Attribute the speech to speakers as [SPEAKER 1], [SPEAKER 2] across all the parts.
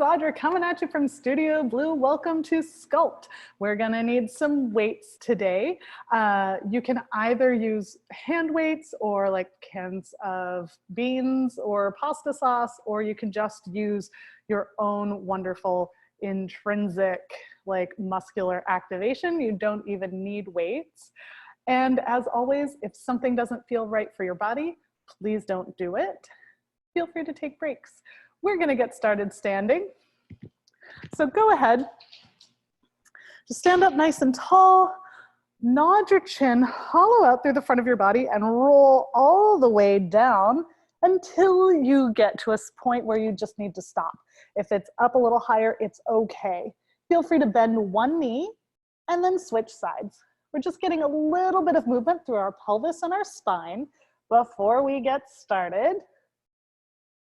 [SPEAKER 1] Audra coming at you from Studio Blue. Welcome to Sculpt. We're gonna need some weights today. You can either use hand weights or like cans of beans or pasta sauce, or you can just use your own wonderful intrinsic like muscular activation. You don't even need weights. And as always, if something doesn't feel right for your body, please don't do it. Feel free to take breaks. We're gonna get started standing. So go ahead, just stand up nice and tall, nod your chin, hollow out through the front of your body and roll all the way down until you get to a point where you just need to stop. If it's up a little higher, it's okay. Feel free to bend one knee and then switch sides. We're just getting a little bit of movement through our pelvis and our spine before we get started.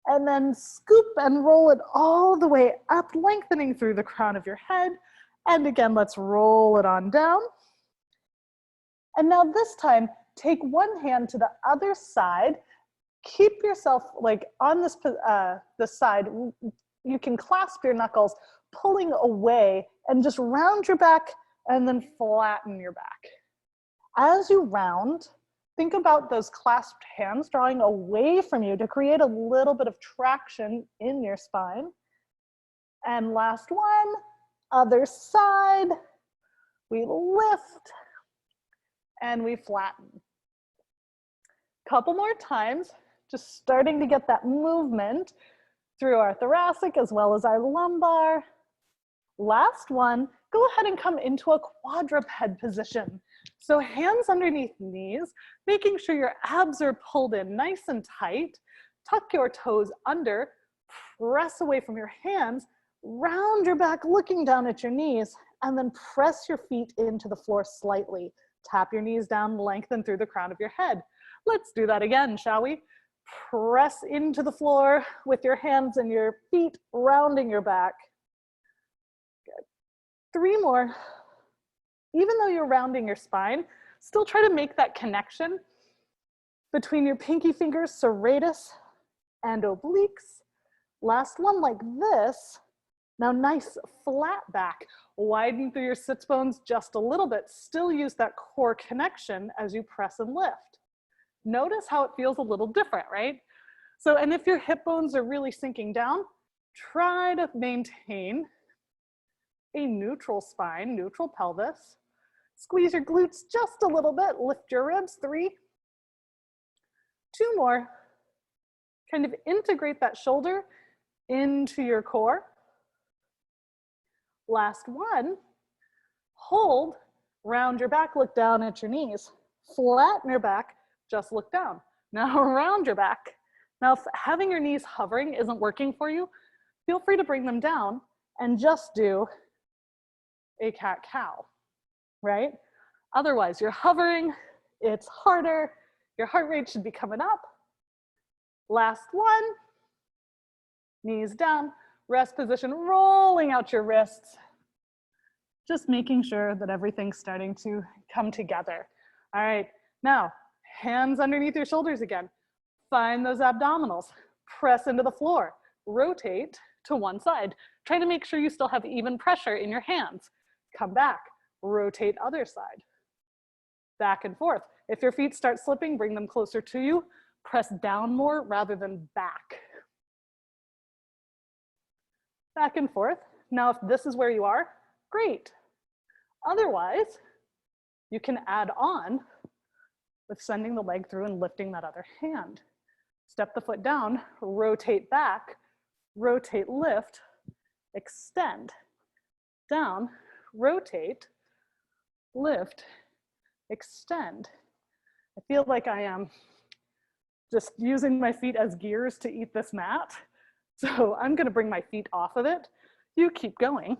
[SPEAKER 1] And then scoop and roll it all the way up, lengthening through the crown of your head. And again, let's roll it on down. And now this time, take one hand to the other side. Keep yourself like on this side. You can clasp your knuckles, pulling away, and just round your back and then flatten your back. As you round, think about those clasped hands drawing away from you to create a little bit of traction in your spine. And last one, other side. We lift and we flatten. Couple more times, just starting to get that movement through our thoracic as well as our lumbar. Last one, go ahead and come into a quadruped position. So hands underneath knees, making sure your abs are pulled in nice and tight. Tuck your toes under, press away from your hands, round your back looking down at your knees, and then press your feet into the floor slightly. Tap your knees down, lengthen through the crown of your head. Let's do that again, shall we? Press into the floor with your hands and your feet rounding your back. Good. 3 more. Even though you're rounding your spine, still try to make that connection between your pinky fingers, serratus and obliques. Last one like this. Now nice flat back. Widen through your sits bones just a little bit. Still use that core connection as you press and lift. Notice how it feels a little different, right? So, and if your hip bones are really sinking down, try to maintain a neutral spine, neutral pelvis. Squeeze your glutes just a little bit, lift your ribs, 3. 2 more. Kind of integrate that shoulder into your core. Last one. Hold, round your back, look down at your knees. Flatten your back, just look down. Now round your back. Now if having your knees hovering isn't working for you, feel free to bring them down and just do a cat-cow, right? Otherwise, you're hovering, it's harder, your heart rate should be coming up. Last one, knees down, rest position, rolling out your wrists. Just making sure that everything's starting to come together. All right, now, hands underneath your shoulders again. Find those abdominals, press into the floor, rotate to one side. Try to make sure you still have even pressure in your hands. Come back, rotate other side. Back and forth. If your feet start slipping, bring them closer to you. Press down more rather than back. Back and forth. Now, if this is where you are, great. Otherwise, you can add on with sending the leg through and lifting that other hand. Step the foot down, rotate back, rotate, lift, extend, down, rotate, lift, extend. I feel like I am just using my feet as gears to eat this mat. So I'm gonna bring my feet off of it. You keep going.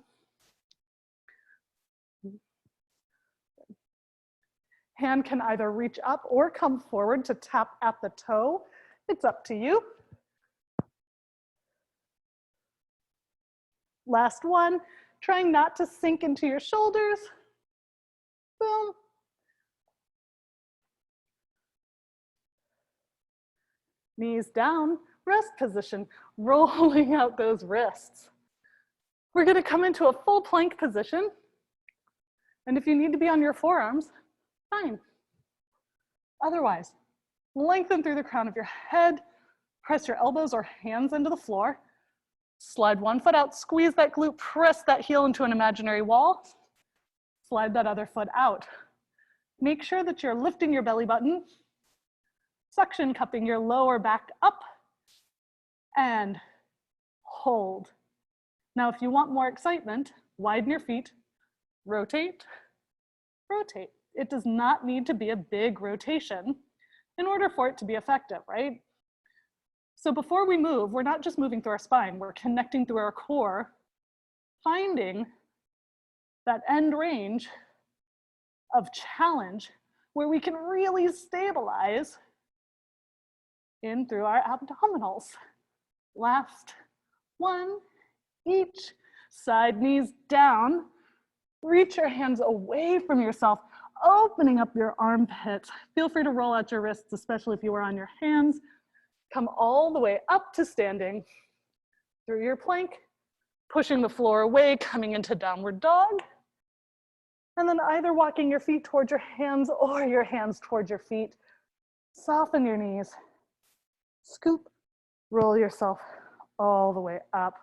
[SPEAKER 1] Hand can either reach up or come forward to tap at the toe. It's up to you. Last one, trying not to sink into your shoulders. Boom. Knees down, rest position, rolling out those wrists. We're gonna come into a full plank position. And if you need to be on your forearms, fine. Otherwise, lengthen through the crown of your head, press your elbows or hands into the floor, slide one foot out, squeeze that glute, press that heel into an imaginary wall, slide that other foot out. Make sure that you're lifting your belly button, suction cupping your lower back up, and hold. Now, if you want more excitement, widen your feet, rotate, rotate. It does not need to be a big rotation in order for it to be effective, right? So before we move, we're not just moving through our spine, we're connecting through our core, finding that end range of challenge where we can really stabilize in through our abdominals. Last one, each side, knees down. Reach your hands away from yourself, opening up your armpits. Feel free to roll out your wrists, especially if you are on your hands. Come all the way up to standing through your plank, pushing the floor away, coming into downward dog. And then either walking your feet towards your hands or your hands towards your feet. Soften your knees. Scoop, roll yourself all the way up.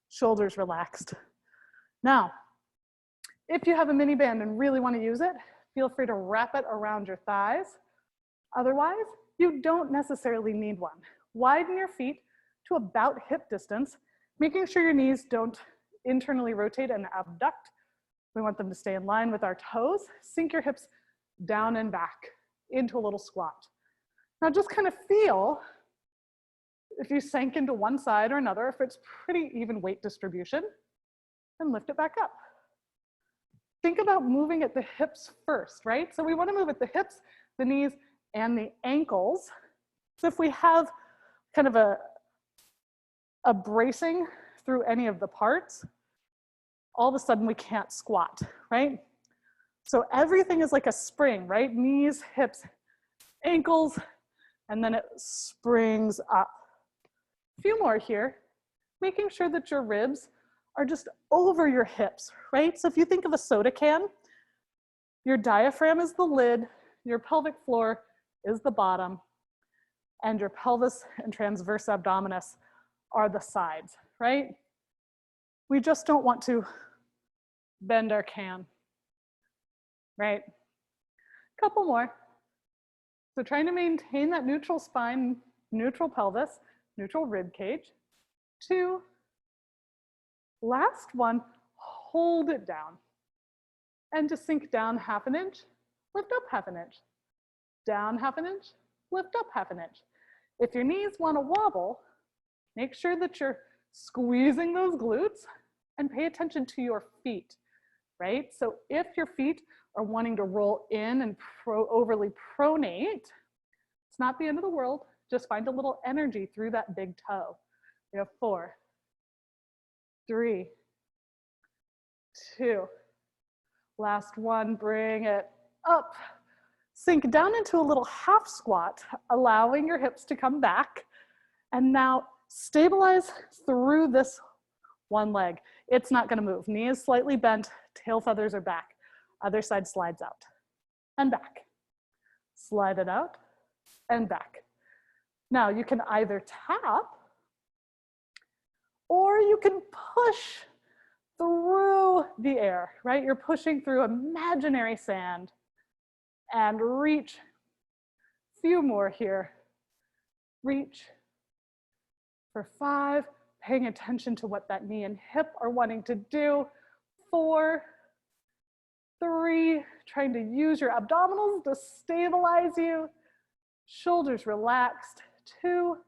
[SPEAKER 1] Shoulders relaxed. Now, if you have a mini band and really want to use it, feel free to wrap it around your thighs. Otherwise, you don't necessarily need one. Widen your feet to about hip distance, making sure your knees don't internally rotate and abduct. We want them to stay in line with our toes. Sink your hips down and back into a little squat. Now just kind of feel if you sank into one side or another, if it's pretty even weight distribution, and lift it back up. Think about moving at the hips first, right? So we want to move at the hips, the knees, and the ankles. So if we have kind of a bracing through any of the parts, all of a sudden we can't squat, right? So everything is like a spring, right? Knees, hips, ankles, and then it springs up. A few more here, making sure that your ribs are just over your hips, right? So if you think of a soda can, your diaphragm is the lid, your pelvic floor is the bottom, and your pelvis and transverse abdominis are the sides, right? We just don't want to bend our can, right? Couple more. So trying to maintain that neutral spine, neutral pelvis, neutral rib cage. 2, last one, hold it down. And just sink down 1/2 inch, lift up 1/2 inch. Down 1/2 inch, lift up 1/2 inch. If your knees want to wobble, make sure that you're squeezing those glutes and pay attention to your feet, right? So if your feet are wanting to roll in and overly pronate, it's not the end of the world. Just find a little energy through that big toe. We have 4, 3, 2. Last one, bring it up. Sink down into a little half squat, allowing your hips to come back. And now stabilize through this one leg. It's not gonna move. Knee is slightly bent, tail feathers are back. Other side slides out and back. Slide it out and back. Now you can either tap or you can push through the air, right? You're pushing through imaginary sand and reach. Few more here. Reach for 5, paying attention to what that knee and hip are wanting to do. 4, 3, trying to use your abdominals to stabilize you. Shoulders relaxed. 2,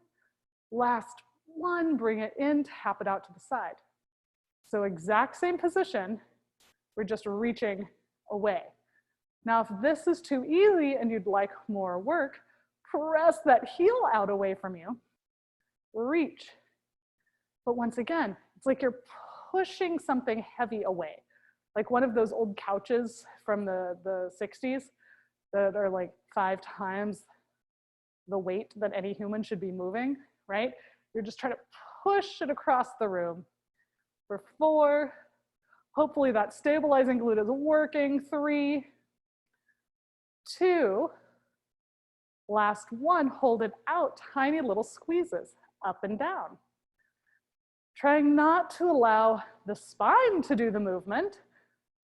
[SPEAKER 1] last one, bring it in, tap it out to the side. So exact same position, we're just reaching away. Now, if this is too easy and you'd like more work, press that heel out away from you, reach. But once again, it's like you're pushing something heavy away. Like one of those old couches from the 60s that are like 5 times the weight that any human should be moving, right? You're just trying to push it across the room. for 4. Hopefully that stabilizing glute is working. 3, 2. Last 1, hold it out, tiny little squeezes up and down. Trying not to allow the spine to do the movement,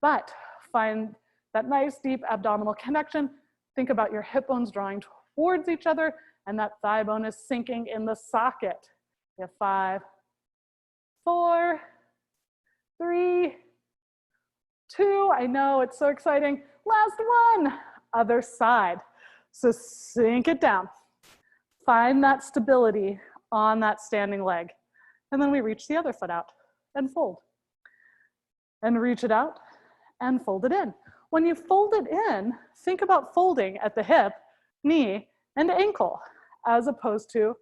[SPEAKER 1] but find that nice deep abdominal connection. Think about your hip bones drawing towards each other and that thigh bone is sinking in the socket. You have 5, 4, 3, 2. I know, it's so exciting. Last 1, other side. So sink it down. Find that stability on that standing leg. And then we reach the other foot out and fold. And reach it out and fold it in. When you fold it in, think about folding at the hip, knee, and ankle, as opposed to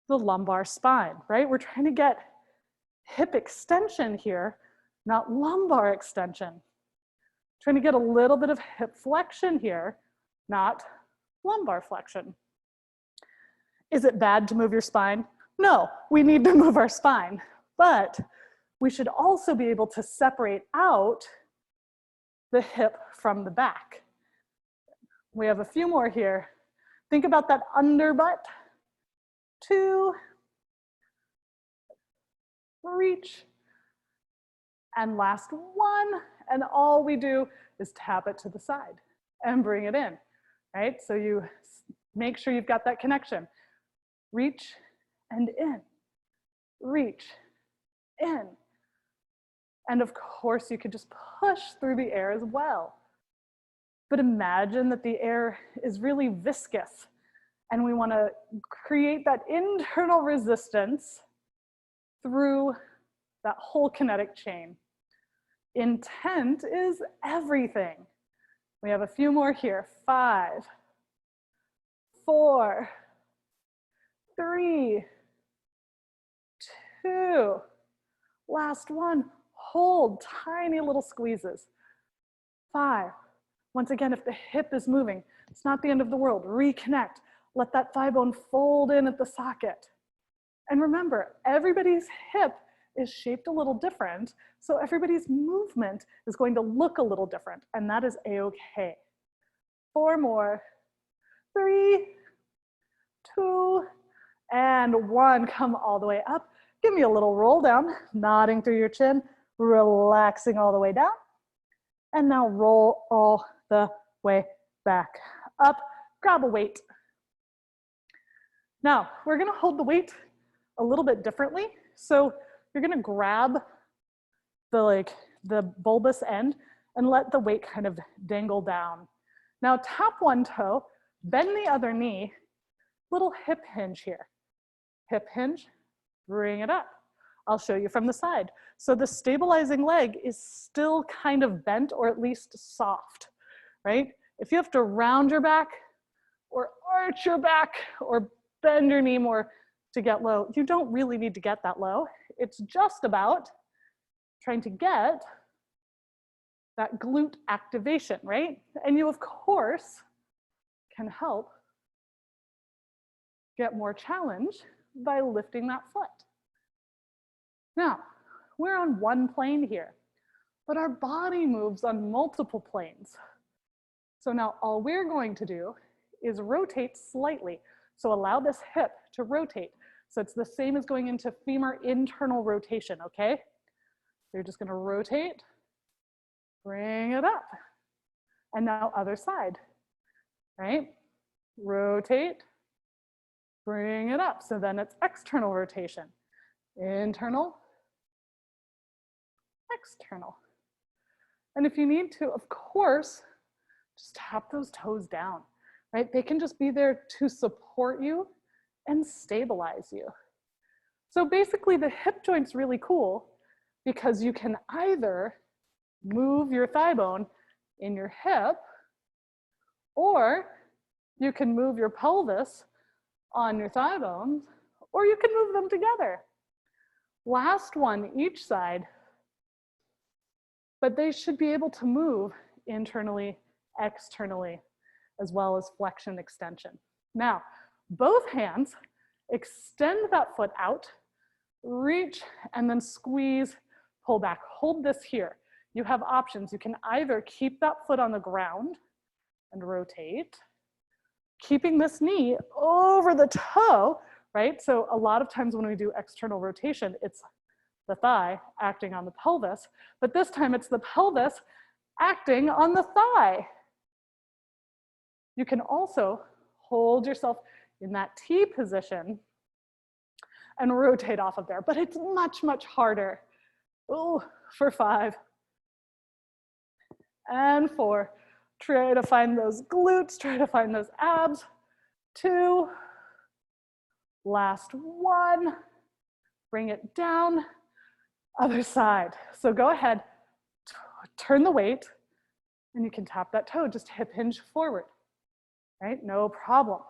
[SPEAKER 1] the lumbar spine, right? We're trying to get hip extension here, not lumbar extension. Trying to get a little bit of hip flexion here, not lumbar flexion. Is it bad to move your spine? No, we need to move our spine, but we should also be able to separate out the hip from the back. We have a few more here. Think about that underbutt. 2, reach, and last 1, and all we do is tap it to the side and bring it in, right? So you make sure you've got that connection. Reach and in, reach, in. And of course, you could just push through the air as well. But imagine that the air is really viscous and we want to create that internal resistance through that whole kinetic chain. Intent is everything. We have a few more here. 5, 4, 3, 2. Last 1. Hold tiny little squeezes. 5. Once again, if the hip is moving, it's not the end of the world. Reconnect. Let that thigh bone fold in at the socket. And remember, everybody's hip is shaped a little different, so everybody's movement is going to look a little different, and that is a-okay. 4 more. 3, 2, and 1. Come all the way up. Give me a little roll down, nodding through your chin, relaxing all the way down. And now roll all the way back up. Grab a weight. Now, we're gonna hold the weight a little bit differently. So you're gonna grab the bulbous end and let the weight kind of dangle down. Now tap one toe, bend the other knee, little hip hinge here. Hip hinge, bring it up. I'll show you from the side. So the stabilizing leg is still kind of bent or at least soft, right? If you have to round your back or arch your back or bend your knee more to get low, you don't really need to get that low. It's just about trying to get that glute activation, right? And you, of course, can help get more challenge by lifting that foot. Now, we're on one plane here, but our body moves on multiple planes. So now all we're going to do is rotate slightly. So allow this hip to rotate. So it's the same as going into femur internal rotation, okay? You're just gonna rotate, bring it up. And now other side, right? Rotate, bring it up. So then it's external rotation. Internal, external. And if you need to, of course, just tap those toes down, right? They can just be there to support you and stabilize you. So basically the hip joint's really cool because you can either move your thigh bone in your hip, or you can move your pelvis on your thigh bones, or you can move them together. Last one, each side, but they should be able to move internally, externally, as well as flexion, extension. Now, both hands, extend that foot out, reach, and then squeeze, pull back. Hold this here. You have options. You can either keep that foot on the ground and rotate, keeping this knee over the toe, right? So a lot of times when we do external rotation, it's the thigh acting on the pelvis, but this time it's the pelvis acting on the thigh. You can also hold yourself in that T position and rotate off of there, but it's much, much harder. Ooh, for 5 and 4. Try to find those glutes, try to find those abs. 2, last 1, bring it down, other side. So go ahead, turn the weight, and you can tap that toe, just hip hinge forward, right? No problem.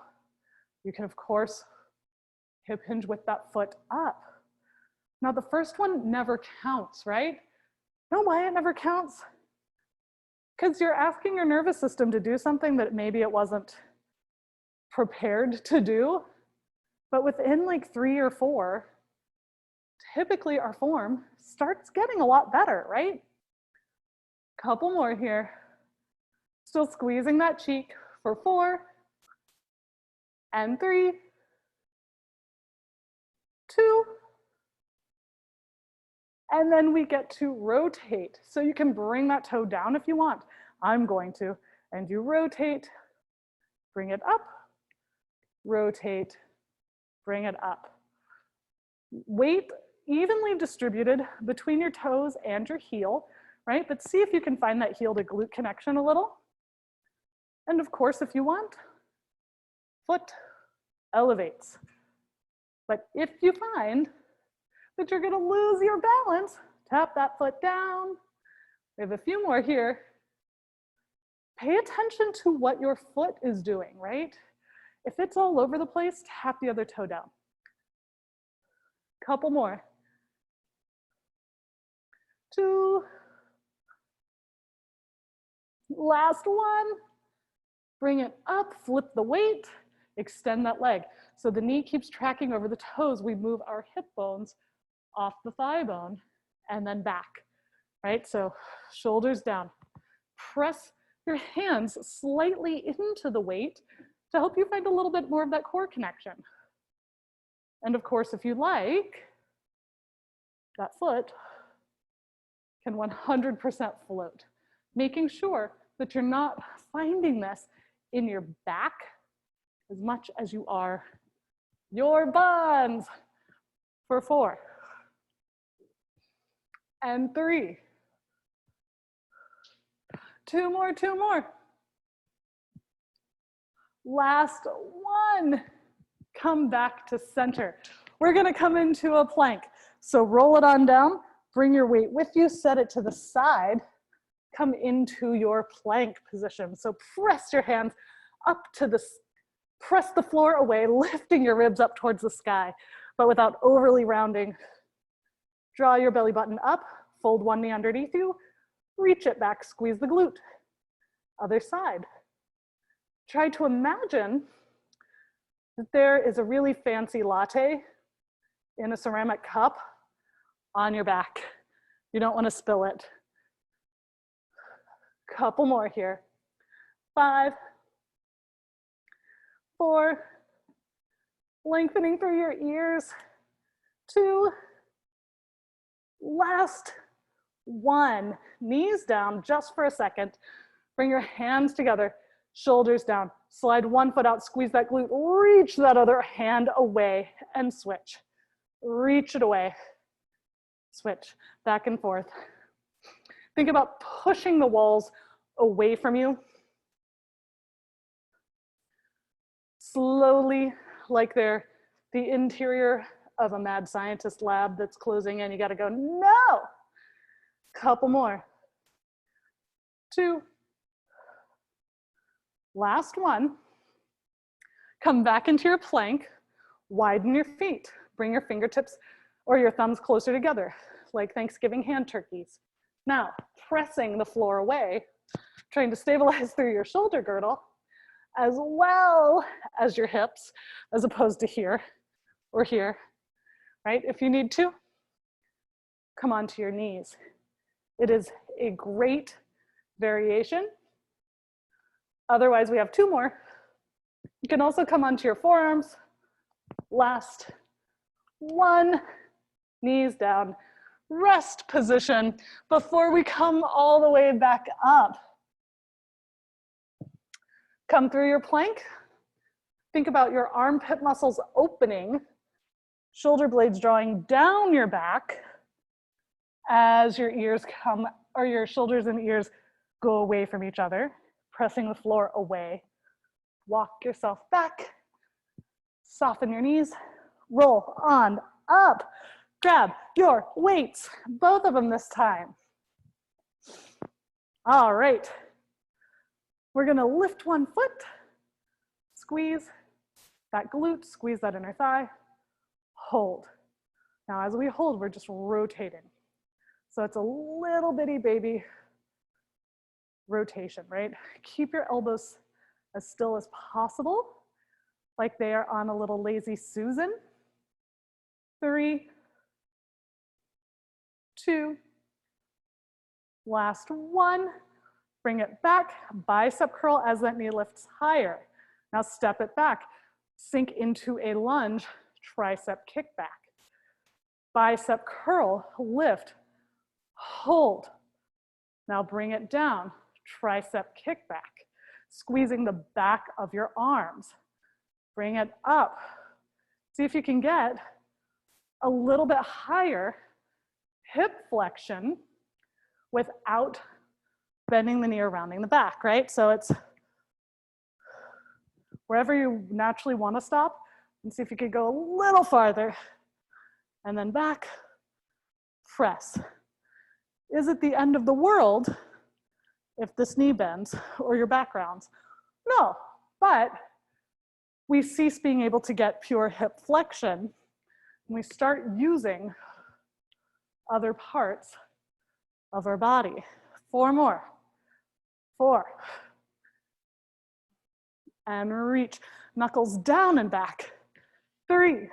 [SPEAKER 1] You can, of course, hip hinge with that foot up. Now the first one never counts, right? You know why it never counts? Because you're asking your nervous system to do something that maybe it wasn't prepared to do, but within like 3 or 4, typically our form starts getting a lot better, right? Couple more here. Still squeezing that cheek for 4 and 3, 2, and then we get to rotate. So you can bring that toe down if you want. I'm going to, and you rotate, bring it up, rotate, bring it up. Weight evenly distributed between your toes and your heel, right? But see if you can find that heel to glute connection a little. And of course, if you want, foot elevates. But if you find that you're gonna lose your balance, tap that foot down. We have a few more here. Pay attention to what your foot is doing, right? If it's all over the place, tap the other toe down. Couple more. 2. Last 1. Bring it up, flip the weight, extend that leg. So the knee keeps tracking over the toes. We move our hip bones off the thigh bone and then back, right? So shoulders down. Press your hands slightly into the weight to help you find a little bit more of that core connection. And of course, if you like, that foot can 100% float, making sure that you're not finding this in your back as much as you are your buns. For 4 and 3. 2 more, 2 more. Last 1. Come back to center. We're gonna come into a plank. So roll it on down, bring your weight with you, set it to the side, come into your plank position. So press your hands up to the, press the floor away, lifting your ribs up towards the sky, but without overly rounding. Draw your belly button up, fold one knee underneath you, reach it back, squeeze the glute. Other side. Try to imagine that there is a really fancy latte in a ceramic cup on your back. You don't want to spill it. Couple more here. 5, 4, lengthening through your ears. 2, last 1. Knees down just for a second. Bring your hands together, shoulders down. Slide one foot out, squeeze that glute, reach that other hand away and switch. Reach it away, switch, back and forth. Think about pushing the walls away from you. Slowly, like they're the interior of a mad scientist lab that's closing in. You gotta go, no! Couple more. 2. Last 1. Come back into your plank, widen your feet. Bring your fingertips or your thumbs closer together, like Thanksgiving hand turkeys. Now, pressing the floor away, trying to stabilize through your shoulder girdle, as well as your hips, as opposed to here or here. right? If you need to, come onto your knees. It is a great variation. Otherwise, we have 2 more. You can also come onto your forearms. Last 1, knees down, rest position before we come all the way back up. Come through your plank. Think about your armpit muscles opening, shoulder blades drawing down your back as your ears come, or your shoulders and ears go away from each other, pressing the floor away. Walk yourself back, soften your knees, roll on up, grab your weights, both of them this time. All right, we're gonna lift one foot, squeeze that glute, squeeze that inner thigh, hold. Now as we hold, we're just rotating. So it's a little bitty baby rotation, right? Keep your elbows as still as possible, like they are on a little lazy Susan. 3, 2, last 1. Bring it back, bicep curl as that knee lifts higher. Now step it back, sink into a lunge, tricep kickback. Bicep curl, lift, hold. Now bring it down, tricep kickback, squeezing the back of your arms. Bring it up. See if you can get a little bit higher hip flexion without bending the knee or rounding the back, right? So it's wherever you naturally want to stop, and see if you could go a little farther, and then back, press. Is it the end of the world if this knee bends or your back rounds? No, but we cease being able to get pure hip flexion, and we start using other parts of our body. 4 more. 4. And reach, knuckles down and back. 3.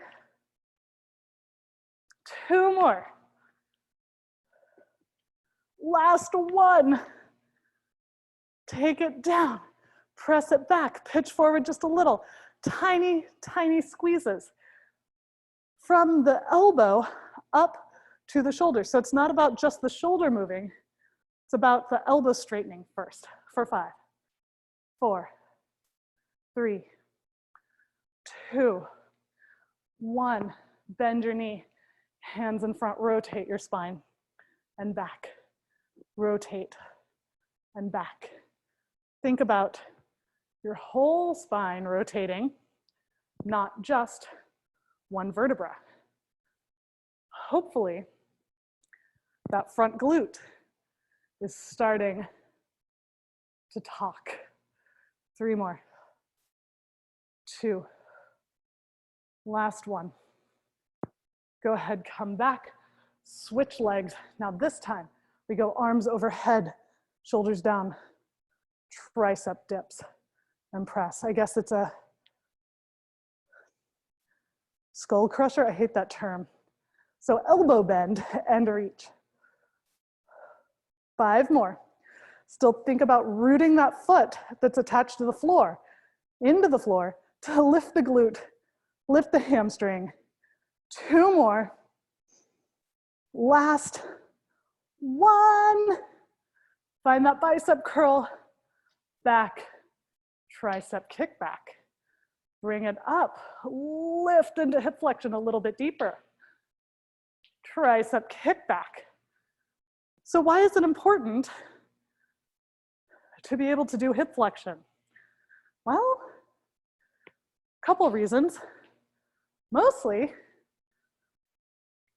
[SPEAKER 1] 2 more. Last 1. Take it down, press it back, pitch forward just a little. Tiny, tiny squeezes from the elbow up to the shoulder. So it's not about just the shoulder moving, it's about the elbow straightening first for 5, 4, 3, 2, 1. Bend your knee, hands in front, rotate your spine and back, rotate and back. Think about your whole spine rotating, not just one vertebra. Hopefully, that front glute is starting to talk. 3 more. 2. Last 1. Go ahead, come back, switch legs. Now this time, we go arms overhead, shoulders down, tricep dips and press. I guess it's a skull crusher. I hate that term. So elbow bend and reach. 5 more. Still think about rooting that foot that's attached to the floor, into the floor to lift the glute, lift the hamstring. 2 more. Last 1. Find that bicep curl. Back, tricep kickback. Bring it up, lift into hip flexion a little bit deeper. Tricep kickback. So why is it important to be able to do hip flexion? Well, a couple reasons. Mostly,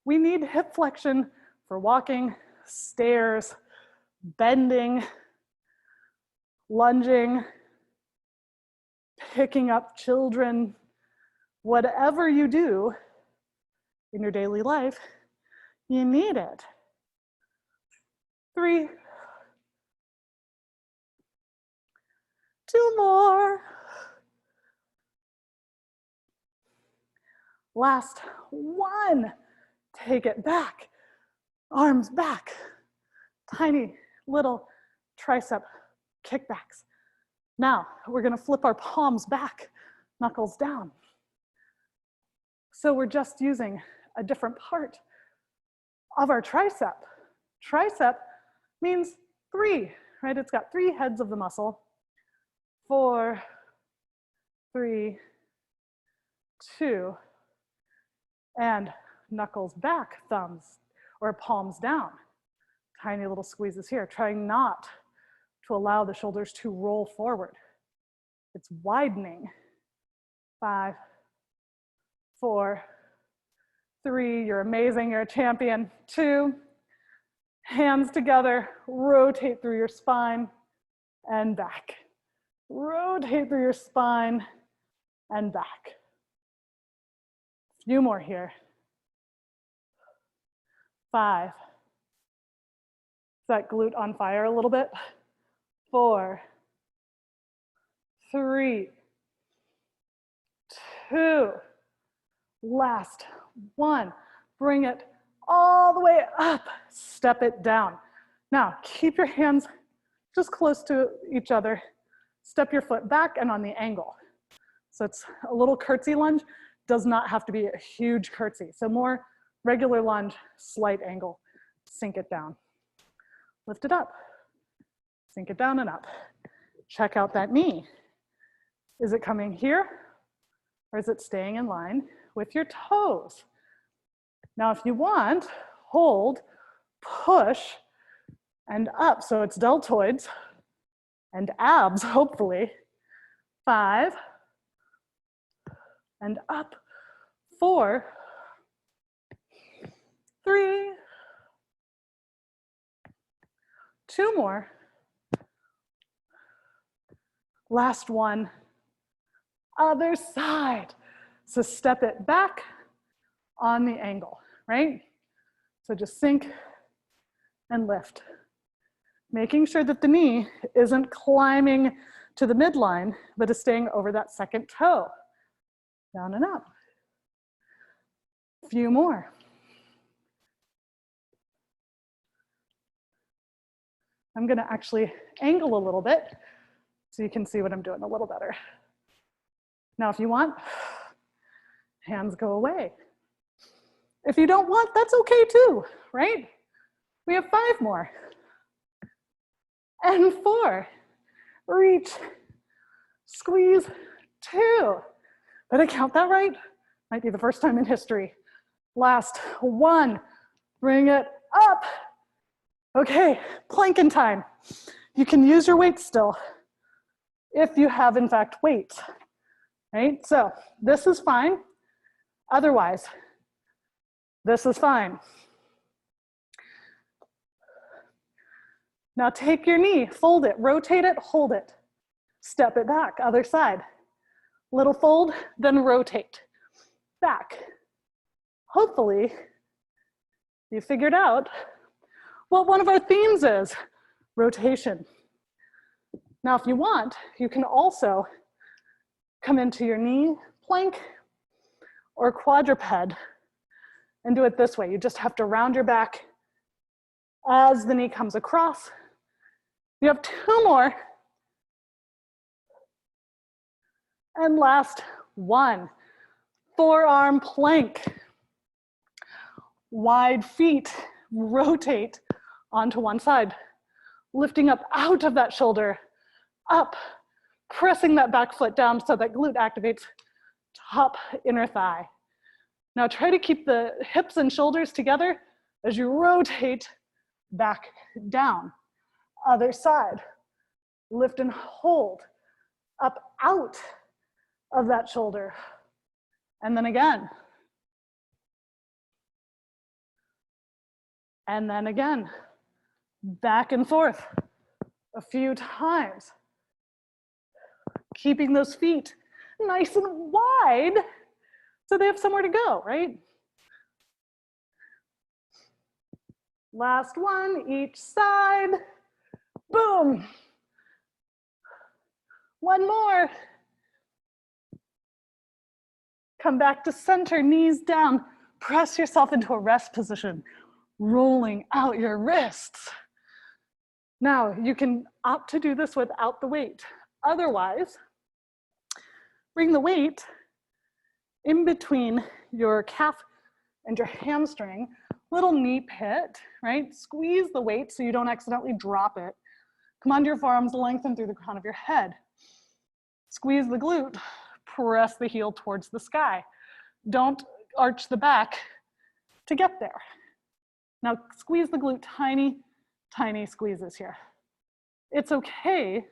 [SPEAKER 1] we need hip flexion for walking, stairs, bending, lunging, picking up children, whatever you do in your daily life, you need it. 3. 2 more. Last one. Take it back. Arms back. Tiny little tricep kickbacks. Now we're going to flip our palms back, knuckles down. So we're just using a different part of our tricep. Tricep means 3, right? It's got 3 heads of the muscle. 4, 3, 2, and knuckles back, thumbs, or palms down. Tiny little squeezes here, trying not to allow the shoulders to roll forward. It's widening. 5, 4, 3, you're amazing, you're a champion. 2, hands together, rotate through your spine and back. Rotate through your spine and back. A few more here. 5. Is that glute on fire a little bit? 4, 3, 2, last 1. Bring it all the way up, step it down. Now, keep your hands just close to each other. Step your foot back and on the angle. So it's a little curtsy lunge, does not have to be a huge curtsy. So more regular lunge, slight angle, sink it down. Lift it up, sink it down and up. Check out that knee. Is it coming here or is it staying in line with your toes? Now, if you want, hold, push, and up. So it's deltoids and abs, hopefully. 5, and up. 4, 3, 2 more. Last one. Other side. So step it back on the angle, right? So just sink and lift. Making sure that the knee isn't climbing to the midline, but is staying over that second toe. Down and up. A few more. I'm gonna actually angle a little bit so you can see what I'm doing a little better. Now, if you want, hands go away. If you don't want, that's okay too, right? We have 5 more. And 4, reach, squeeze, 2. Did I count that right? Might be the first time in history. Last 1, bring it up. Okay, planking time. You can use your weights still if you have, in fact, weights, right? So this is fine. Otherwise, this is fine. Now take your knee, fold it, rotate it, hold it. Step it back, other side. Little fold, then rotate. Back. Hopefully, you figured out what one of our themes is, rotation. Now, if you want, you can also come into your knee plank or quadruped and do it this way. You just have to round your back as the knee comes across. You have 2 more. And last 1, forearm plank. Wide feet, rotate onto one side, lifting up out of that shoulder, up, pressing that back foot down so that glute activates top inner thigh. Now try to keep the hips and shoulders together as you rotate back down. Other side, lift and hold, up out of that shoulder. And then again. And then again, back and forth a few times. Keeping those feet nice and wide so they have somewhere to go, right? Last one, each side. Boom. 1 more. Come back to center, knees down. Press yourself into a rest position, rolling out your wrists. Now, you can opt to do this without the weight. Otherwise, bring the weight in between your calf and your hamstring, little knee pit, right? Squeeze the weight so you don't accidentally drop it. Come onto your forearms, lengthen through the crown of your head. Squeeze the glute, press the heel towards the sky. Don't arch the back to get there. Now squeeze the glute, tiny, tiny squeezes here. It's okay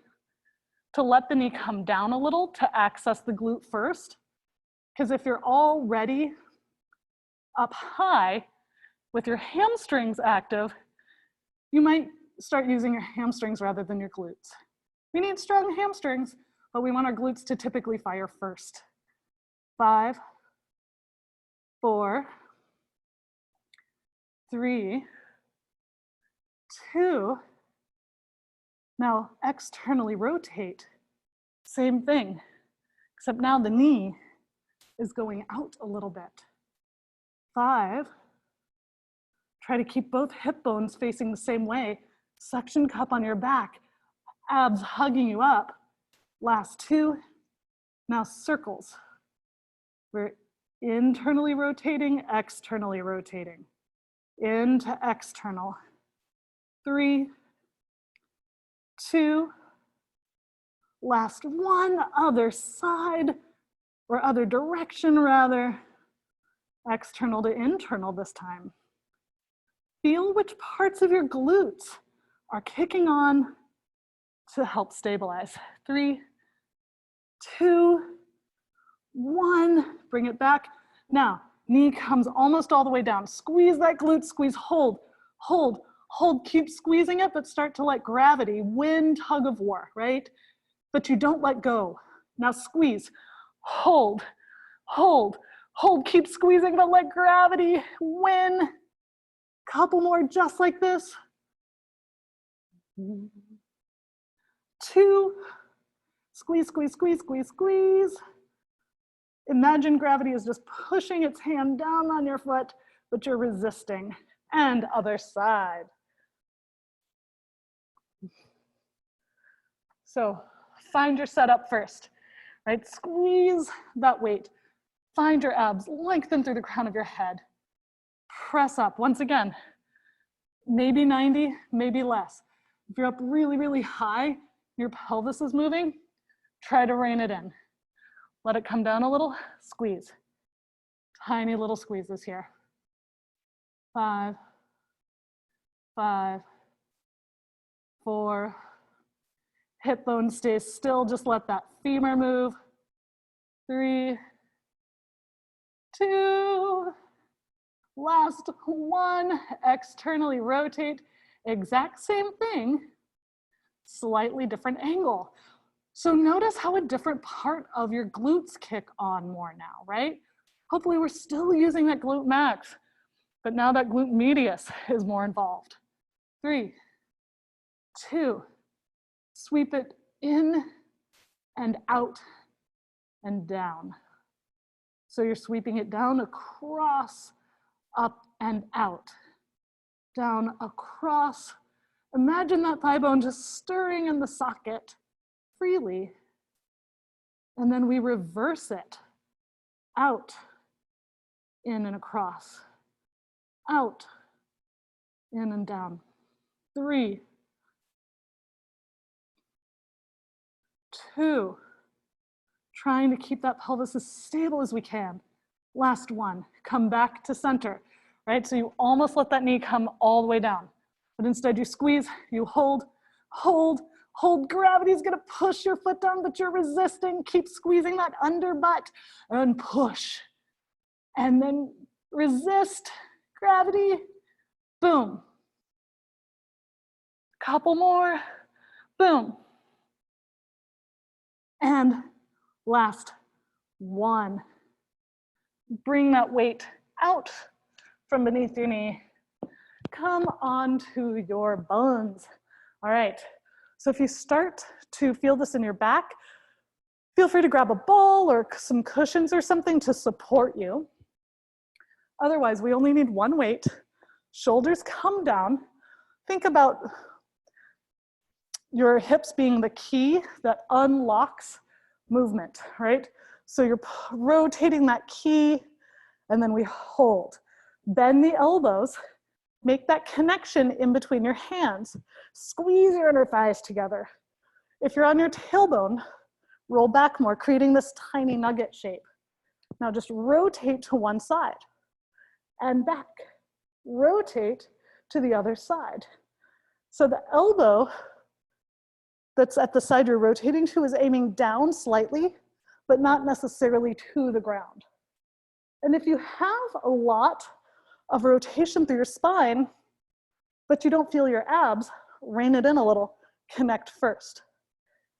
[SPEAKER 1] to let the knee come down a little to access the glute first, because if you're already up high with your hamstrings active, you might start using your hamstrings rather than your glutes. We need strong hamstrings, but we want our glutes to typically fire first. 5, 4, 3, 2. Now externally rotate. Same thing, except now the knee is going out a little bit. 5. Try to keep both hip bones facing the same way. Suction cup on your back, abs hugging you up. Last 2. Now circles. We're internally rotating, externally rotating. Into external. 3, 2. Last 1, other side, or other direction rather. External to internal this time. Feel which parts of your glutes are kicking on to help stabilize. 3, 2, 1. Bring it back. Now, knee comes almost all the way down. Squeeze that glute, squeeze, hold, hold, hold. Keep squeezing it, but start to let gravity win tug of war, right? But you don't let go. Now squeeze, hold, hold, hold. Keep squeezing, but let gravity win. Couple more just like this. 2. Squeeze, squeeze, squeeze, squeeze, squeeze. Imagine gravity is just pushing its hand down on your foot, but you're resisting. And other side. So find your setup first, right? Squeeze that weight. Find your abs, lengthen through the crown of your head. Press up, once again, maybe 90, maybe less. If you're up really, really high, your pelvis is moving, try to rein it in. Let it come down a little, squeeze. Tiny little squeezes here. 5, 5, 4. Hip bone stays still, just let that femur move. 3, 2. Last 1, externally rotate. Exact same thing, slightly different angle. So notice how a different part of your glutes kick on more now, right? Hopefully we're still using that glute max, but now that glute medius is more involved. 3, 2, sweep it in and out and down. So you're sweeping it down, across, up and out, down, across. Imagine that thigh bone just stirring in the socket freely. And then we reverse it, out, in and across, out, in and down. 3, 2, trying to keep that pelvis as stable as we can. Last 1, come back to center, right? So you almost let that knee come all the way down, but instead you squeeze, you hold, hold, hold. Gravity's gonna push your foot down, but you're resisting. Keep squeezing that under butt and push. And then resist, gravity, boom. Couple more, boom. And last 1. Bring that weight out from beneath your knee. Come onto your buns. All right, so if you start to feel this in your back, Feel free to grab a ball or some cushions or something to support you. Otherwise, we only need one weight. Shoulders come down. Think about your hips being the key that unlocks movement, right? So you're rotating that key, and then we hold. Bend the elbows. Make that connection in between your hands. Squeeze your inner thighs together. If you're on your tailbone, roll back more, creating this tiny nugget shape. Now just rotate to one side and back. Rotate to the other side. So the elbow that's at the side you're rotating to is aiming down slightly, but not necessarily to the ground. And if you have a lot of rotation through your spine, but you don't feel your abs, rein it in a little, connect first.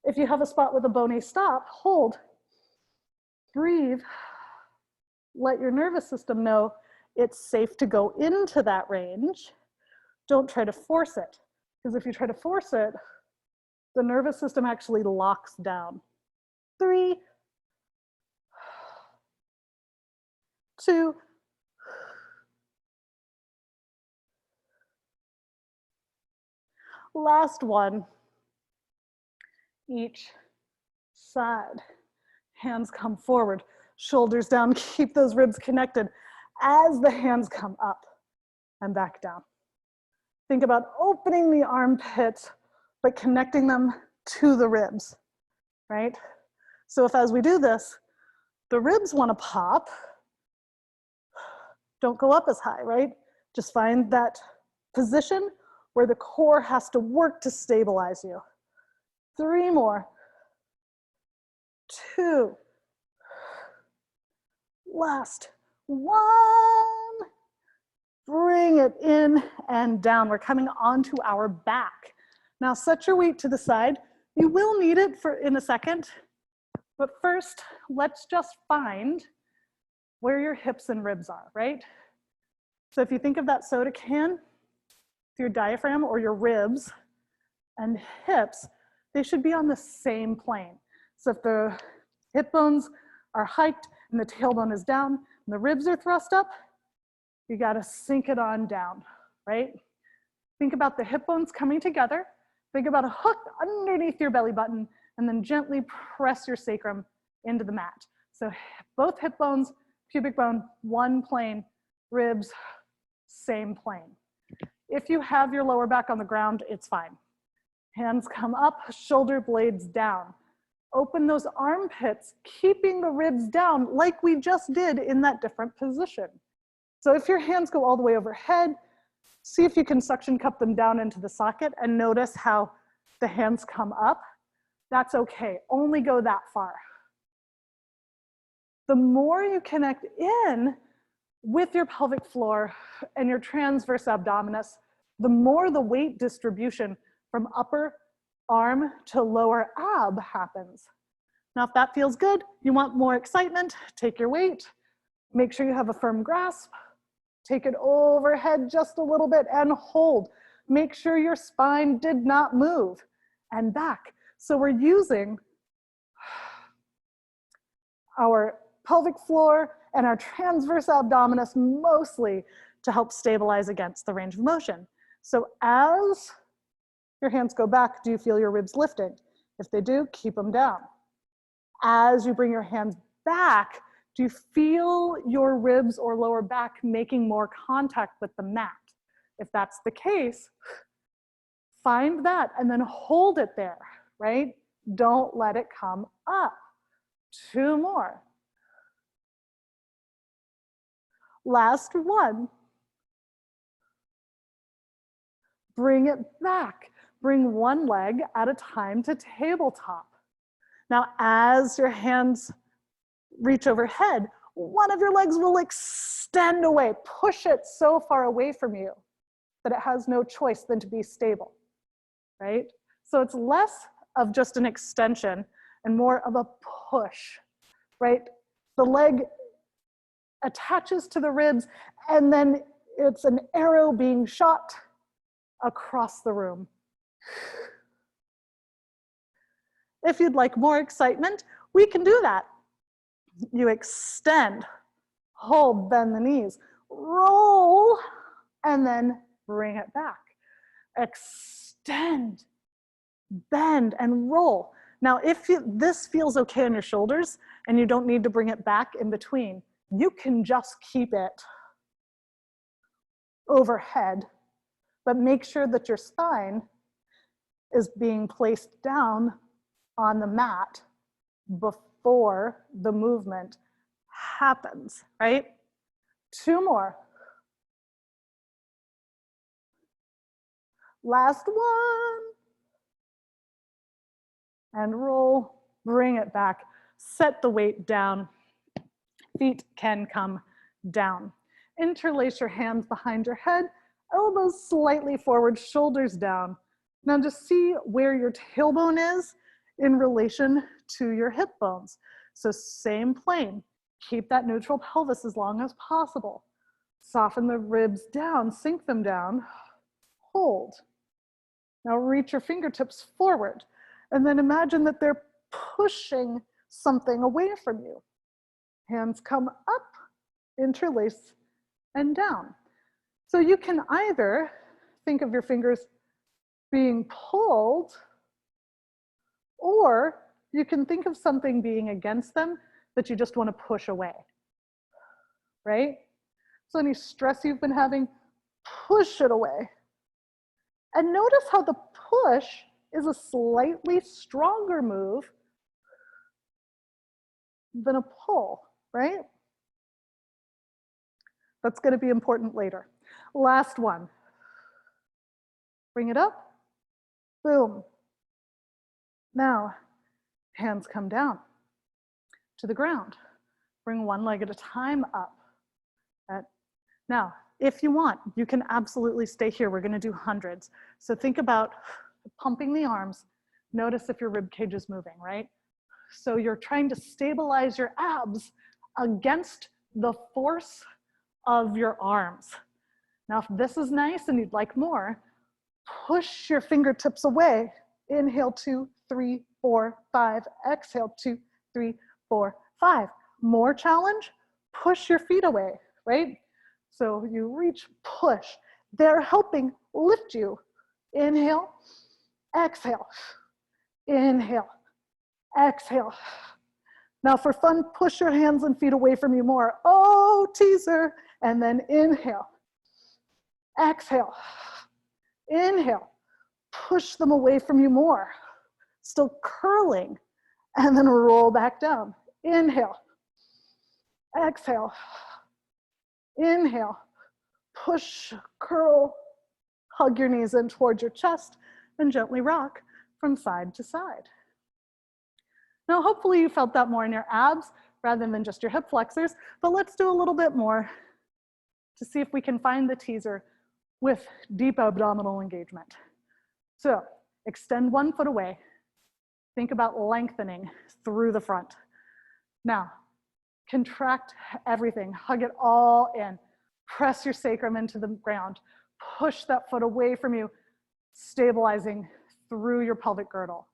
[SPEAKER 1] If you have a spot with a bony stop, hold, breathe, let your nervous system know it's safe to go into that range. Don't try to force it, because if you try to force it, the nervous system actually locks down. 3, 2, last one. Each side. Hands come forward, shoulders down, keep those ribs connected as the hands come up and back down. Think about opening the armpits, but connecting them to the ribs, right? So if as we do this, the ribs want to pop, don't go up as high, right? Just find that position where the core has to work to stabilize you. 3 more. 2. Last. 1. Bring it in and down. We're coming onto our back. Now set your weight to the side. You will need it in a second, but first, let's just find where your hips and ribs are, right? So if you think of that soda can, your diaphragm or your ribs and hips, they should be on the same plane. So if the hip bones are hiked and the tailbone is down and the ribs are thrust up, you gotta sink it on down, right? Think about the hip bones coming together. Think about a hook underneath your belly button and then gently press your sacrum into the mat. So both hip bones, pubic bone, one plane, ribs, same plane. If you have your lower back on the ground, it's fine. Hands come up, shoulder blades down. Open those armpits, keeping the ribs down like we just did in that different position. So if your hands go all the way overhead, see if you can suction cup them down into the socket and notice how the hands come up. That's okay, only go that far. The more you connect in with your pelvic floor and your transverse abdominis, the more the weight distribution from upper arm to lower ab happens. Now, if that feels good, you want more excitement, take your weight, make sure you have a firm grasp, take it overhead just a little bit and hold. Make sure your spine did not move and back. So we're using our pelvic floor and our transverse abdominis mostly to help stabilize against the range of motion. So as your hands go back, do you feel your ribs lifting? If they do, keep them down. As you bring your hands back, do you feel your ribs or lower back making more contact with the mat? If that's the case, find that and then hold it there, right? Don't let it come up. 2 more. Last one. Bring it back. Bring one leg at a time to tabletop. Now, as your hands reach overhead, one of your legs will extend away. Push it so far away from you that it has no choice than to be stable, right? So it's less of just an extension and more of a push, right? The leg attaches to the ribs and then it's an arrow being shot across the room. If you'd like more excitement, We can do that. You extend, hold, bend the knees, roll, and then bring it back. Extend, bend, and roll. Now, if this feels okay on your shoulders and you don't need to bring it back in between, you can just keep it overhead, but make sure that your spine is being placed down on the mat before the movement happens, right? 2 more. Last one. And roll, bring it back. Set the weight down. Feet can come down. Interlace your hands behind your head, elbows slightly forward, shoulders down. Now just see where your tailbone is in relation to your hip bones. So same plane. Keep that neutral pelvis as long as possible. Soften the ribs down, sink them down. Hold. Now reach your fingertips forward. And then imagine that they're pushing something away from you. Hands come up, interlace, and down. So you can either think of your fingers being pulled, or you can think of something being against them that you just want to push away, right? So any stress you've been having, push it away. And notice how the push is a slightly stronger move than a pull, right? That's going to be important later. Last one. Bring it up. Boom. Now, hands come down to the ground. Bring one leg at a time up. Now, if you want, you can absolutely stay here. We're going to do hundreds. So think about pumping the arms. Notice if your rib cage is moving, right? So you're trying to stabilize your abs against the force of your arms. Now, if this is nice and you'd like more, push your fingertips away. Inhale, 2, 3, 4, 5. Exhale, 2, 3, 4, 5. More challenge, push your feet away, right? So you reach, push. They're helping lift you. Inhale, exhale, inhale, exhale. Now for fun, push your hands and feet away from you more. Oh, teaser. And then inhale, exhale, inhale. Push them away from you more. Still curling. And then roll back down. Inhale, exhale, inhale. Push, curl, hug your knees in towards your chest, and gently rock from side to side. Now, hopefully you felt that more in your abs rather than just your hip flexors, but let's do a little bit more to see if we can find the teaser with deep abdominal engagement. So extend one foot away. Think about lengthening through the front. Now, contract everything, hug it all in. Press your sacrum into the ground. Push that foot away from you, stabilizing through your pelvic girdle.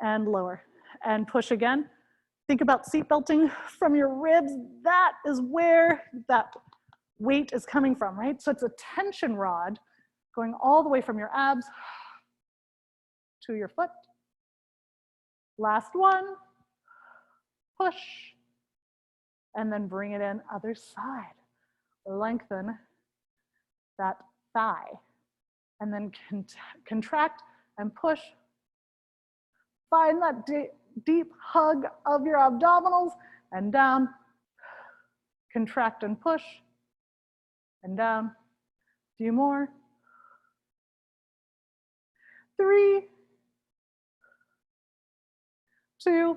[SPEAKER 1] And lower, and push again. Think about seat belting from your ribs. That is where that weight is coming from, right? So it's a tension rod going all the way from your abs to your foot. Last one, push, and then bring it in other side. Lengthen that thigh, and then contract and push. Find that deep hug of your abdominals and down. Contract and push and down. A few more. 3, 2.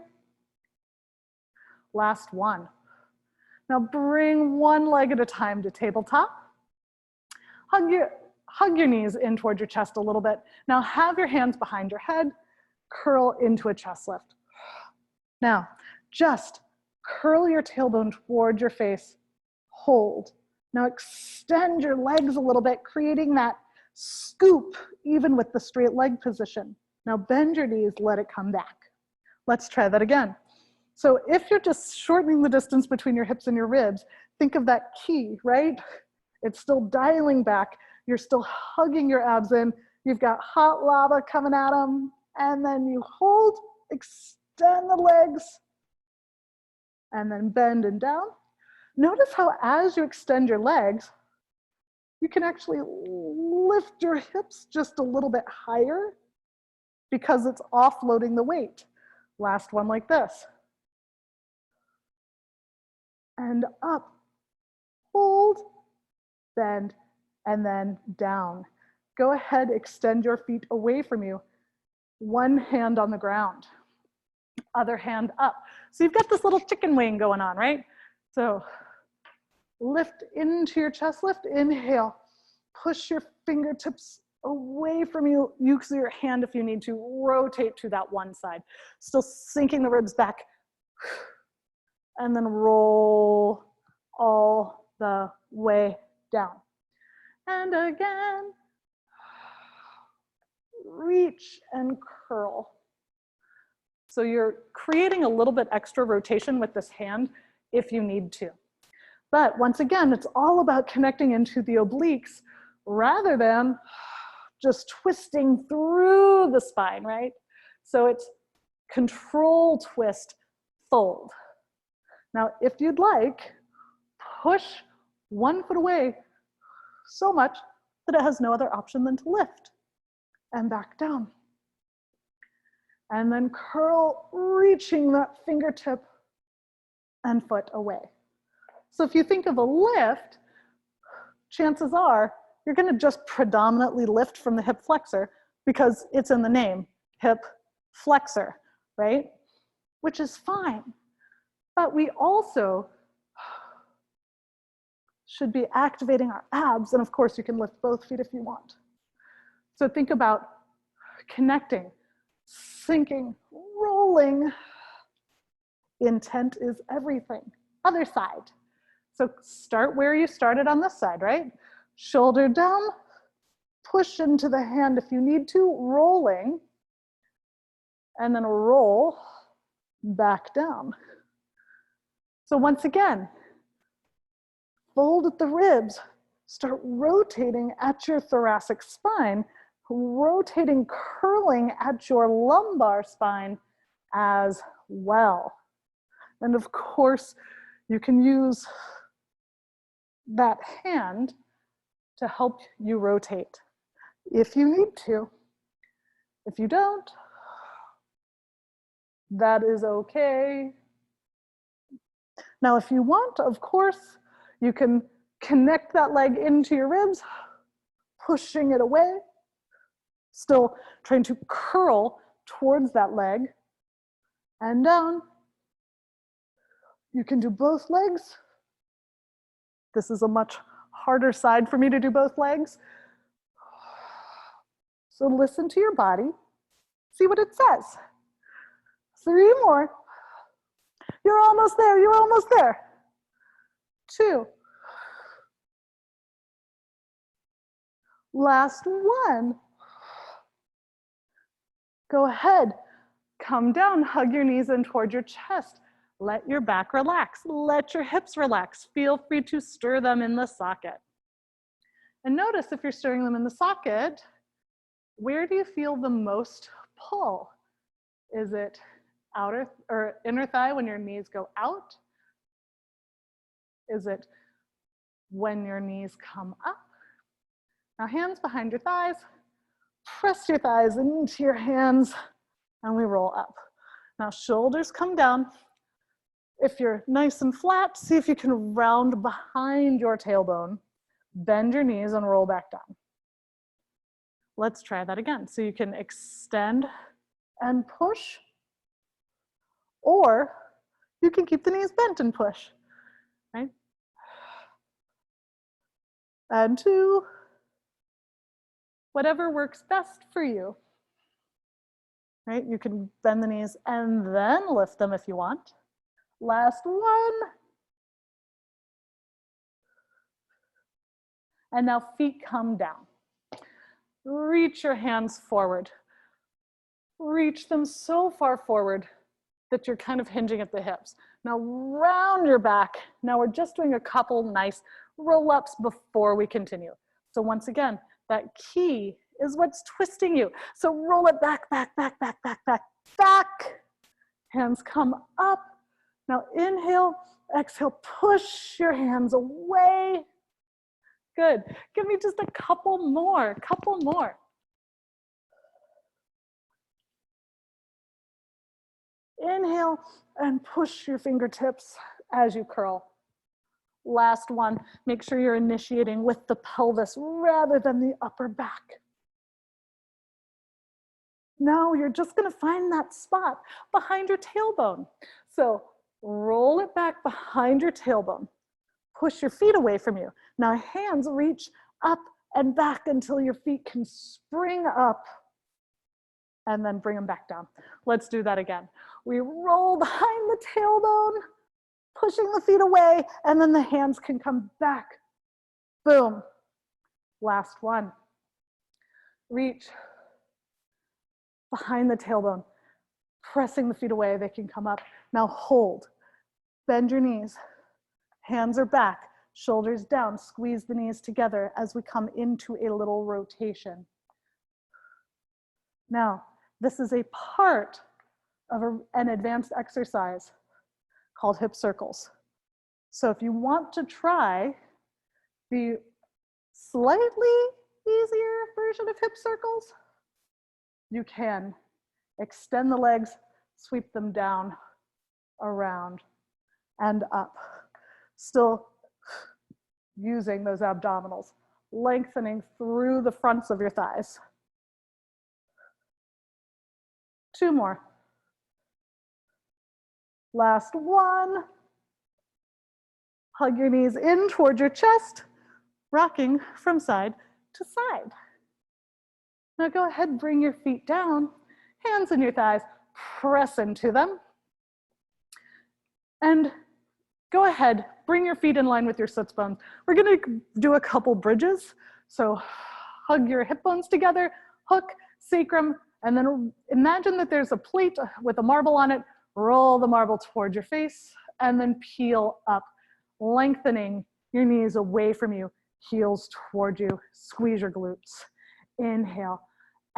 [SPEAKER 1] Last one. Now bring one leg at a time to tabletop. Hug your knees in towards your chest a little bit. Now have your hands behind your head. Curl into a chest lift. Now, just curl your tailbone toward your face. Hold. Now extend your legs a little bit, creating that scoop even with the straight leg position. Now bend your knees, let it come back. Let's try that again. So if you're just shortening the distance between your hips and your ribs, think of that key, right? It's still dialing back. You're still hugging your abs in. You've got hot lava coming at them. And then you hold, extend the legs, and then bend and down. Notice how as you extend your legs, you can actually lift your hips just a little bit higher because it's offloading the weight. Last one like this. And up, hold, bend, and then down. Go ahead, extend your feet away from you. One hand on the ground, other hand up. So you've got this little chicken wing going on, right? So lift into your chest lift, inhale. Push your fingertips away from you. Use your hand if you need to. Rotate to that one side. Still sinking the ribs back. And then roll all the way down. And again, reach and curl. So you're creating a little bit extra rotation with this hand if you need to. But once again, it's all about connecting into the obliques rather than just twisting through the spine, right? So it's control, twist, fold. Now, if you'd like, push one foot away so much that it has no other option than to lift and back down. And then curl, reaching that fingertip and foot away. So if you think of a lift, chances are you're going to just predominantly lift from the hip flexor because it's in the name, hip flexor, right? Which is fine. But we also should be activating our abs. And of course, you can lift both feet if you want. So think about connecting, sinking, rolling. Intent is everything. Other side. So start where you started on this side, right? Shoulder down, push into the hand if you need to, rolling, and then roll back down. So once again, fold at the ribs, start rotating at your thoracic spine, rotating, curling at your lumbar spine as well. And of course, you can use that hand to help you rotate if you need to. If you don't, that is okay. Now, if you want, of course, you can connect that leg into your ribs, pushing it away, still trying to curl towards that leg and down. You can do both legs. This is a much harder side for me to do both legs. So listen to your body, see what it says. 3 more. You're almost there, you're almost there. 2. Last one. Go ahead, come down, hug your knees in toward your chest. Let your back relax, let your hips relax. Feel free to stir them in the socket. And notice if you're stirring them in the socket, where do you feel the most pull? Is it outer or inner thigh when your knees go out? Is it when your knees come up? Now hands behind your thighs, press your thighs into your hands, and we roll up. Now shoulders come down. If you're nice and flat, see if you can round behind your tailbone, bend your knees and roll back down. Let's try that again. So you can extend and push, or you can keep the knees bent and push, right? And 2, whatever works best for you, right? You can bend the knees and then lift them if you want. Last one. And now feet come down. Reach your hands forward. Reach them so far forward that you're kind of hinging at the hips. Now round your back. Now we're just doing a couple nice roll-ups before we continue. So once again, that key is what's twisting you. So roll it back, back, back, back, back, back, back. Hands come up. Now inhale, exhale, push your hands away. Good. Give me just a couple more, couple more. Inhale and push your fingertips as you curl. Last one, make sure you're initiating with the pelvis rather than the upper back. Now you're just gonna find that spot behind your tailbone. So roll it back behind your tailbone. Push your feet away from you. Now hands reach up and back until your feet can spring up and then bring them back down. Let's do that again. We roll behind the tailbone, pushing the feet away, and then the hands can come back. Boom. Last one. Reach behind the tailbone, pressing the feet away, they can come up. Now hold, bend your knees, hands are back, shoulders down, squeeze the knees together as we come into a little rotation. Now, this is a part of an advanced exercise called hip circles. So if you want to try the slightly easier version of hip circles, you can extend the legs, sweep them down, around, and up. Still using those abdominals, lengthening through the fronts of your thighs. Two more. Last one. Hug your knees in towards your chest, rocking from side to side. Now go ahead, bring your feet down, hands in your thighs, press into them. And go ahead, bring your feet in line with your sits bones. We're gonna do a couple bridges. So hug your hip bones together, hook, sacrum, and then imagine that there's a plate with a marble on it. Roll the marble towards your face and then peel up, lengthening your knees away from you, heels toward you, squeeze your glutes. Inhale,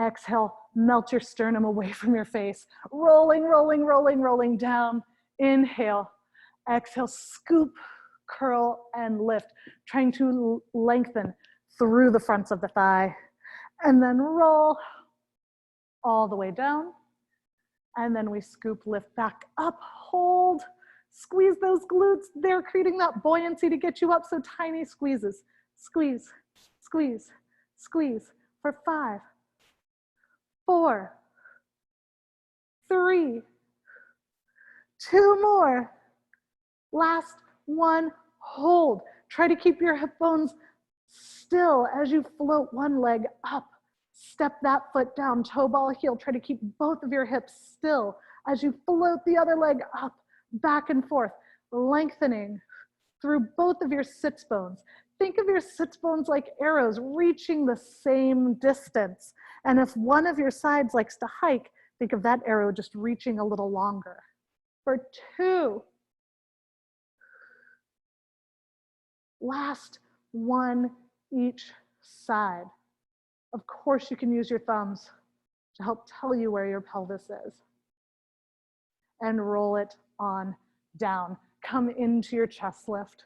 [SPEAKER 1] exhale, melt your sternum away from your face, rolling, rolling, rolling, rolling down. Inhale, exhale, scoop, curl, and lift, trying to lengthen through the fronts of the thigh. And then roll all the way down. And then we scoop, lift back up, hold, squeeze those glutes. They're creating that buoyancy to get you up, so tiny squeezes. Squeeze, squeeze, squeeze for 5, 4, 3, 2 more. Last one, hold. Try to keep your hip bones still as you float one leg up. Step that foot down, toe ball heel. Try to keep both of your hips still as you float the other leg up, back and forth, lengthening through both of your sits bones. Think of your sits bones like arrows reaching the same distance. And if one of your sides likes to hike, think of that arrow just reaching a little longer. For 2. Last one each side. Of course, you can use your thumbs to help tell you where your pelvis is. And roll it on down. Come into your chest lift.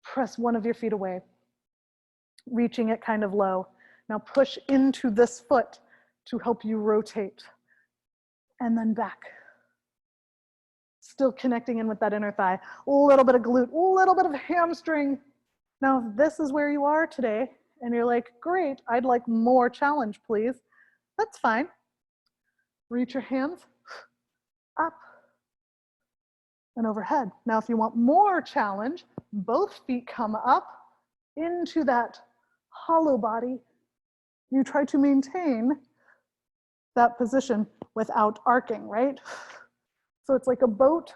[SPEAKER 1] Press one of your feet away, reaching it kind of low. Now push into this foot to help you rotate. And then back. Still connecting in with that inner thigh. A little bit of glute, a little bit of hamstring. Now, if this is where you are today, and you're like, great, I'd like more challenge, please. That's fine. Reach your hands up and overhead. Now, if you want more challenge, both feet come up into that hollow body. You try to maintain that position without arcing, right? So it's like a boat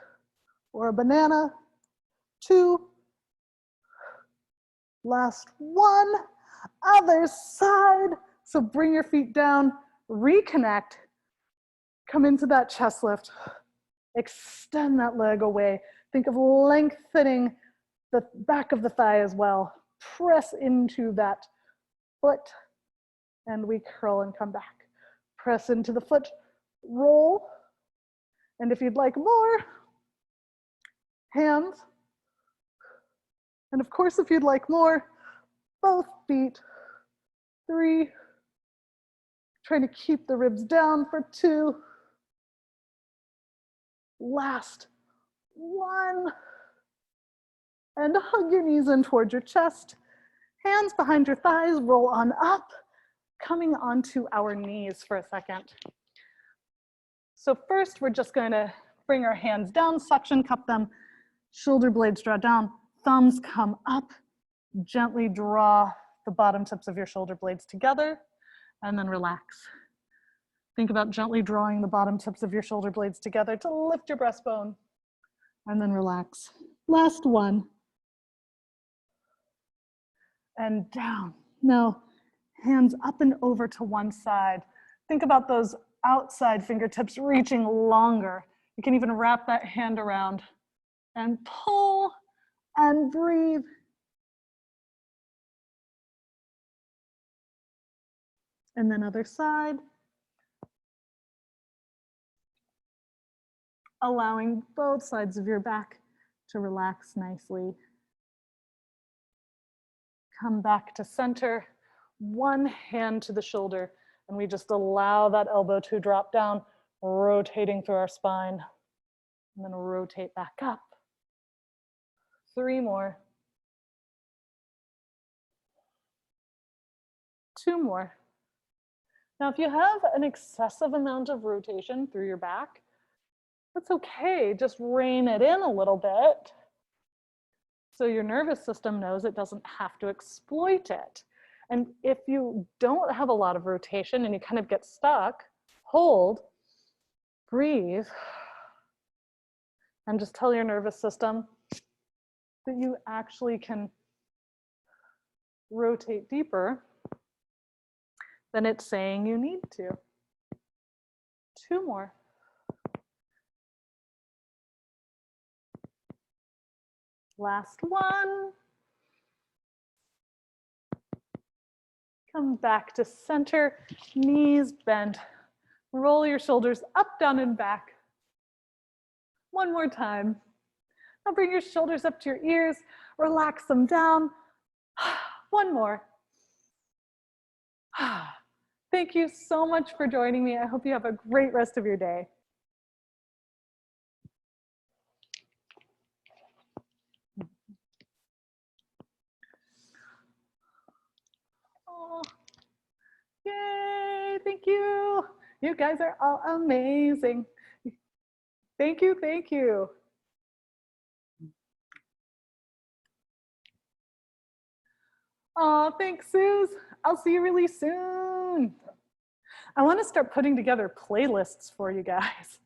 [SPEAKER 1] or a banana. 2. Last one. Other side. So bring your feet down, reconnect, Come into that chest lift. Extend that leg away. Think of lengthening the back of the thigh as well. Press into that foot, and we curl and come back. Press into the foot, roll, and if you'd like more, hands. And of course, if you'd like more, both feet. 3, trying to keep the ribs down for 2. Last 1. And hug your knees in towards your chest. Hands behind your thighs, roll on up, coming onto our knees for a second. So first, we're just going to bring our hands down, suction cup them, shoulder blades draw down, thumbs come up, gently draw the bottom tips of your shoulder blades together, and then relax. Think about gently drawing the bottom tips of your shoulder blades together to lift your breastbone, and then relax. Last one. And down. Now, hands up and over to one side. Think about those outside fingertips reaching longer. You can even wrap that hand around and pull and breathe. And then other side. Allowing both sides of your back to relax nicely. Come back to center, one hand to the shoulder, and we just allow that elbow to drop down, rotating through our spine, and then rotate back up. 3 more. 2 more. Now, if you have an excessive amount of rotation through your back, that's okay, just rein it in a little bit so your nervous system knows it doesn't have to exploit it. And if you don't have a lot of rotation and you kind of get stuck, hold, breathe, and just tell your nervous system that you actually can rotate deeper than it's saying you need to. 2 more. Last one. Come back to center, knees bent. Roll your shoulders up, down, and back. 1 more time. Now bring your shoulders up to your ears, relax them down. 1 more. Thank you so much for joining me. I hope you have a great rest of your day. Oh, yay, thank you. You guys are all amazing. Thank you, thank you. Oh, thanks, Suze. I'll see you really soon. I want to start putting together playlists for you guys.